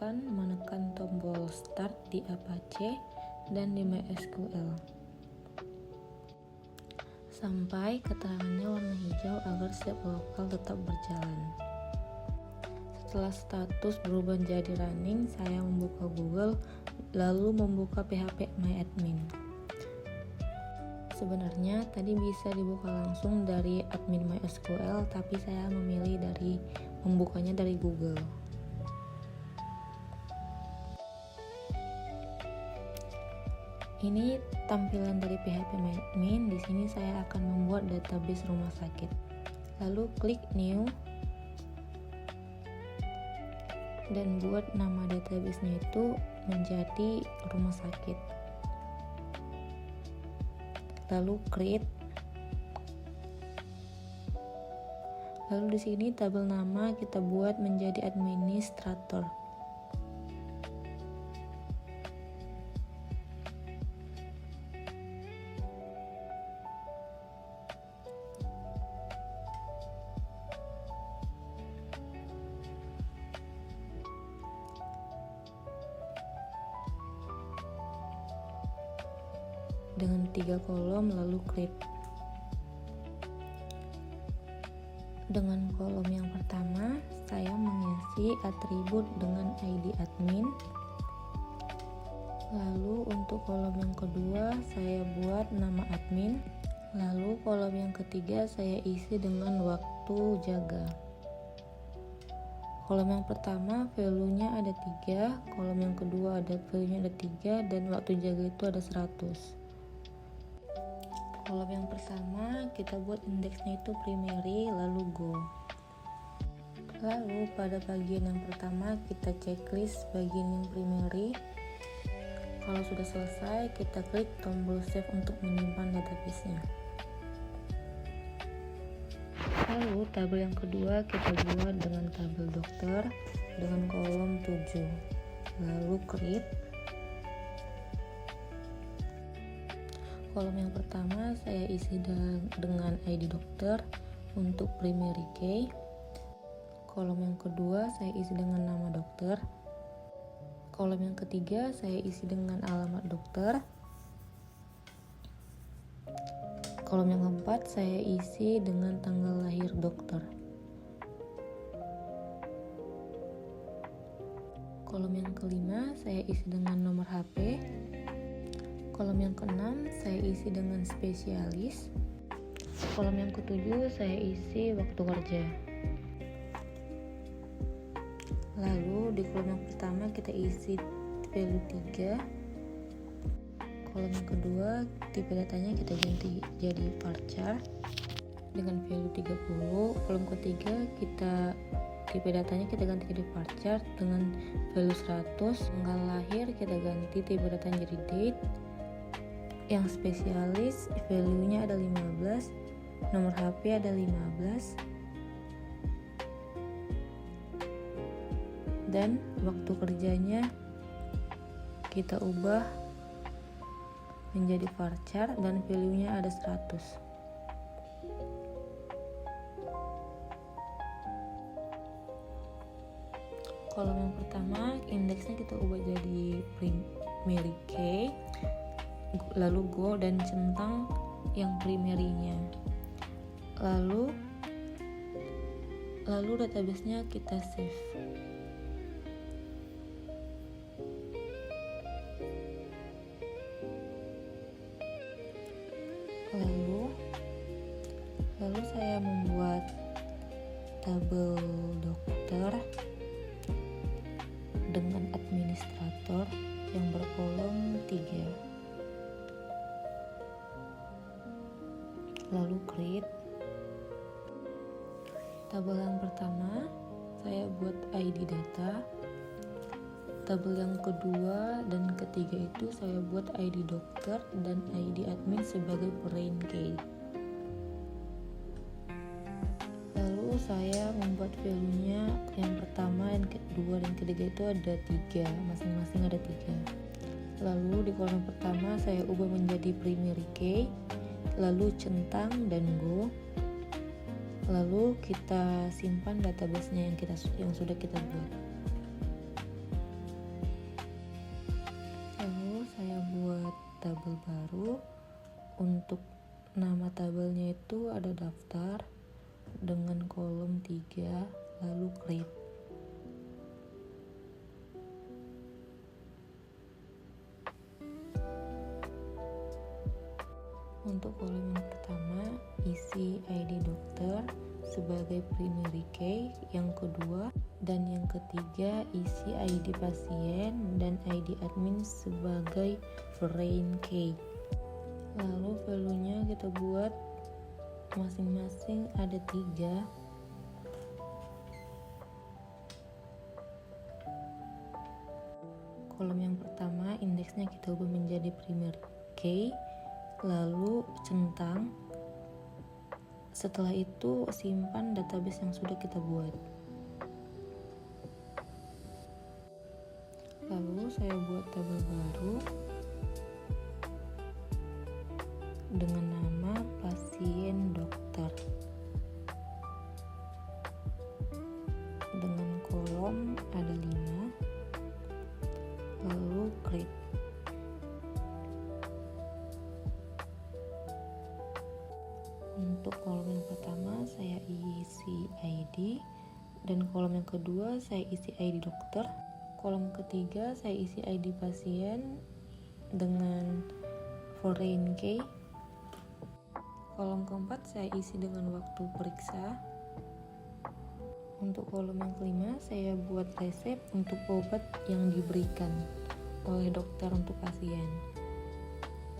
silakan menekan tombol Start di Apache dan di MySQL sampai keterangannya warna hijau agar setiap lokal tetap berjalan. Setelah status berubah menjadi running, saya membuka Google lalu membuka phpMyAdmin. Sebenarnya tadi bisa dibuka langsung dari admin MySQL, tapi saya memilih membukanya dari Google. Ini tampilan dari phpMyAdmin. Di sini saya akan membuat database rumah sakit. Lalu klik New dan buat nama database-nya itu menjadi rumah sakit. Lalu create. Lalu di sini tabel nama kita buat menjadi administrator. Dengan 3 kolom lalu create. Dengan kolom yang pertama saya mengisi atribut dengan ID admin. Lalu untuk kolom yang kedua saya buat nama admin. Lalu kolom yang ketiga saya isi dengan waktu jaga. Kolom yang pertama value-nya ada 3, kolom yang kedua ada value-nya ada 3, dan waktu jaga itu ada 100. Kolom yang pertama kita buat indeksnya itu primary lalu go. Lalu pada bagian yang pertama kita checklist bagian yang primary. Kalau sudah selesai kita klik tombol save untuk menyimpan database-nya. Lalu tabel yang kedua kita buat dengan tabel dokter dengan kolom 7. Lalu create. Kolom yang pertama saya isi dengan ID dokter untuk primary key. Kolom yang kedua saya isi dengan nama dokter. Kolom yang ketiga saya isi dengan alamat dokter. Kolom yang keempat saya isi dengan tanggal lahir dokter. Kolom yang kelima saya isi dengan nomor HP. Kolom yang keenam saya isi dengan spesialis. Kolom yang ketujuh saya isi waktu kerja. Lalu di kolom yang pertama kita isi value 3. Kolom yang kedua tipe datanya kita ganti jadi varchar dengan value 30. Kolom ketiga kita tipe datanya kita ganti jadi varchar dengan value 100. Tanggal lahir kita ganti tipe datanya jadi date. Yang spesialis value-nya ada 15, nomor HP ada 15, dan waktu kerjanya kita ubah menjadi varchar dan value-nya ada 100. Kolom yang pertama indeksnya kita ubah jadi primary key, lalu go dan centang yang primary-nya. Lalu database-nya kita save. Lalu saya membuat tabel dokter dengan administrator yang berkolom 3. Lalu create. Tabel yang pertama saya buat ID data. Tabel yang kedua dan ketiga itu saya buat ID dokter dan ID admin sebagai foreign key. Lalu saya membuat value-nya yang pertama, yang kedua dan ketiga itu ada 3, masing-masing ada 3. Lalu di kolom pertama saya ubah menjadi primary key, lalu centang dan go. Lalu kita simpan database-nya yang sudah kita buat. Nama tabelnya itu ada daftar dengan kolom 3, lalu create. Untuk kolom yang pertama, isi ID dokter sebagai primary key, yang kedua dan yang ketiga isi ID pasien dan ID admin sebagai foreign key. Lalu value-nya kita buat masing-masing ada 3. Kolom yang pertama indeksnya kita ubah menjadi primary key, lalu centang. Setelah itu simpan database yang sudah kita buat. Lalu saya buat tabel baru dengan nama pasien dokter dengan kolom ada 5, lalu create. Untuk kolom yang pertama saya isi ID, dan kolom yang kedua saya isi ID dokter. Kolom ketiga saya isi ID pasien dengan foreign key. Kolom keempat saya isi dengan waktu periksa. Untuk kolom yang kelima saya buat resep untuk obat yang diberikan oleh dokter untuk pasien.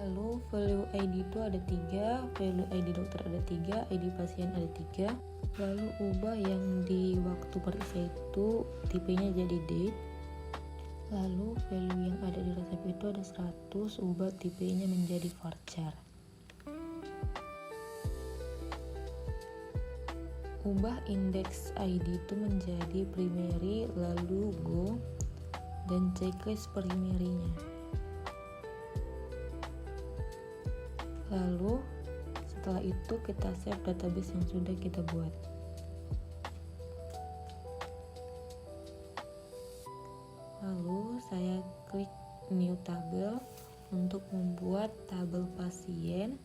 Lalu value ID itu ada 3, value ID dokter ada 3, ID pasien ada 3. Lalu ubah yang di waktu periksa itu tipenya jadi date. Lalu value yang ada di resep itu ada 100, ubah tipenya menjadi varchar. Ubah indeks ID itu menjadi primary, lalu go dan checklist primary-nya. Lalu setelah itu kita save database yang sudah kita buat. Lalu saya klik new tabel untuk membuat tabel pasien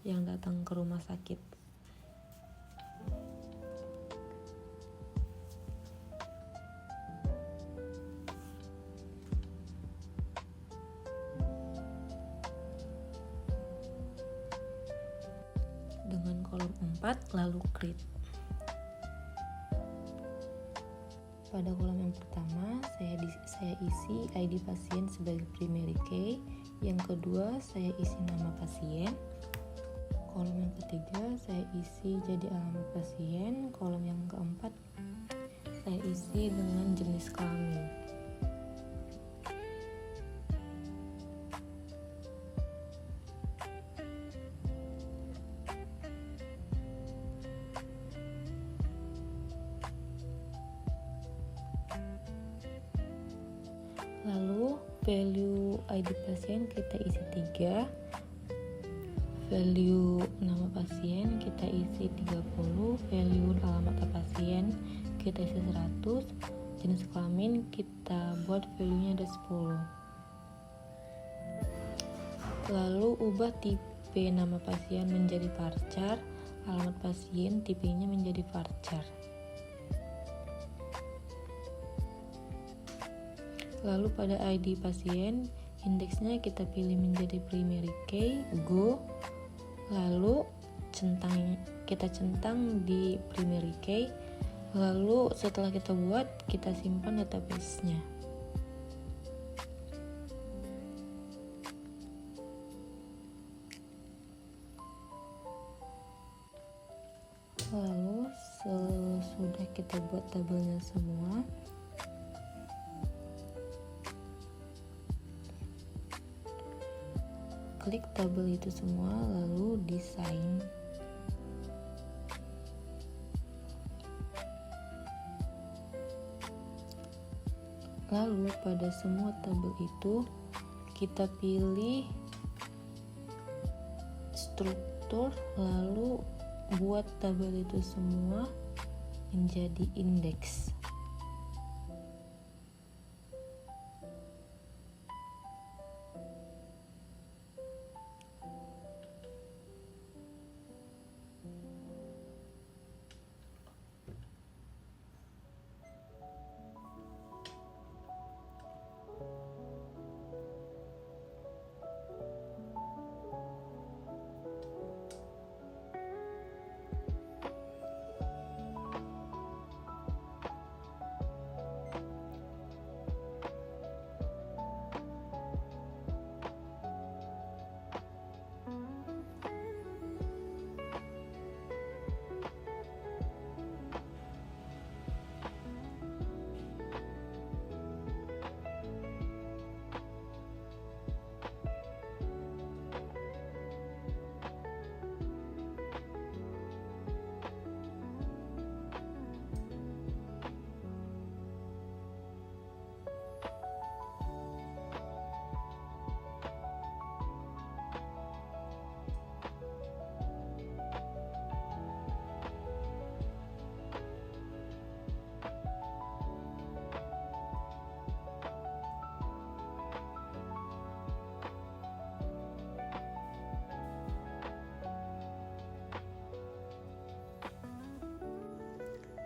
yang datang ke rumah sakit. Dengan kolom 4 lalu create. Pada kolom yang pertama saya isi ID pasien sebagai primary key, yang kedua saya isi nama pasien, kolom yang ketiga saya isi jadi alamat pasien, kolom yang keempat saya isi dengan jenis kelamin. Lalu value ID pasien kita isi 3, value nama pasien kita isi 30, value alamat pasien kita isi 100, jenis kelamin kita buat value-nya ada 10. Lalu ubah tipe nama pasien menjadi varchar, alamat pasien tipenya menjadi varchar. Lalu pada ID pasien, indeksnya kita pilih menjadi primary key, go, lalu kita centang di primary key, lalu setelah kita buat, kita simpan database-nya. Lalu sesudah kita buat tabelnya semua, klik tabel itu semua lalu desain. Lalu pada semua tabel itu kita pilih struktur, lalu buat tabel itu semua menjadi indeks.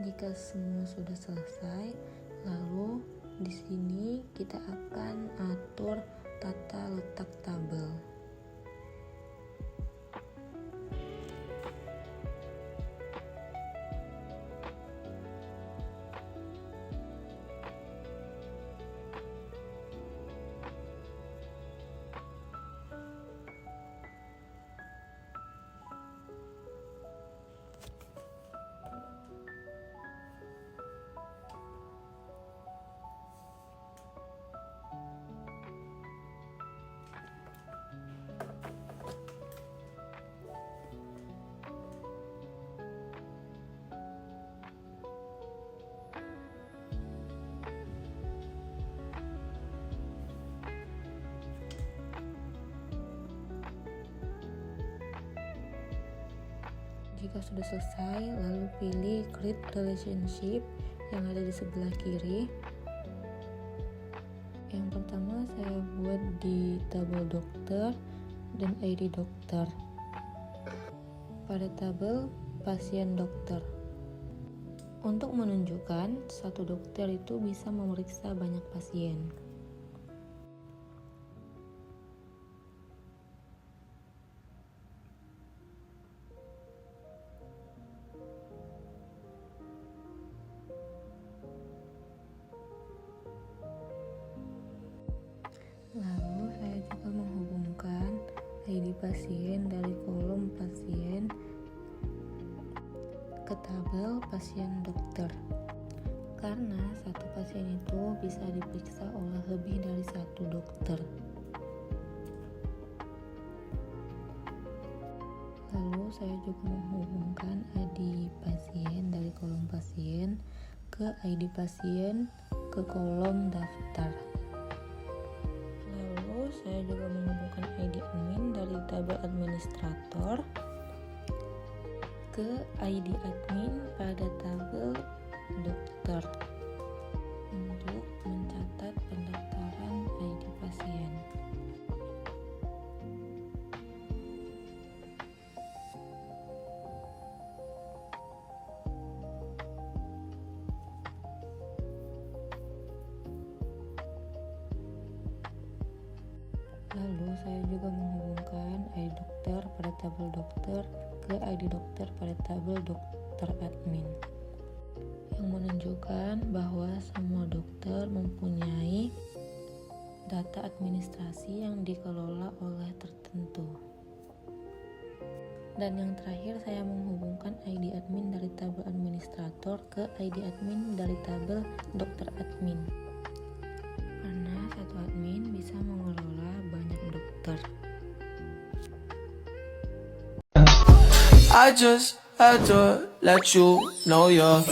Jika semua sudah selesai, lalu di sini kita akan atur tata letak tabel. Jika sudah selesai, lalu pilih create relationship yang ada di sebelah kiri. Yang pertama saya buat di tabel dokter dan ID dokter. Pada tabel pasien dokter. Untuk menunjukkan satu dokter itu bisa memeriksa banyak pasien. Lalu saya juga menghubungkan ID pasien dari kolom pasien ke tabel pasien dokter. Karena satu pasien itu bisa diperiksa oleh lebih dari satu dokter. Lalu saya juga menghubungkan ID pasien dari kolom pasien ke ID pasien ke kolom daftar. Saya juga menghubungkan ID admin dari tabel administrator ke ID admin pada tabel dokter untuk mencatat pendaftaran ID pasien. Lalu saya juga menghubungkan ID dokter pada tabel dokter ke ID dokter pada tabel dokter admin, yang menunjukkan bahwa semua dokter mempunyai data administrasi yang dikelola oleh tertentu. Dan yang terakhir saya menghubungkan ID admin dari tabel administrator ke ID admin dari tabel dokter admin. Karena satu admin bisa mengelola banyak dokter. I just had to let you know you're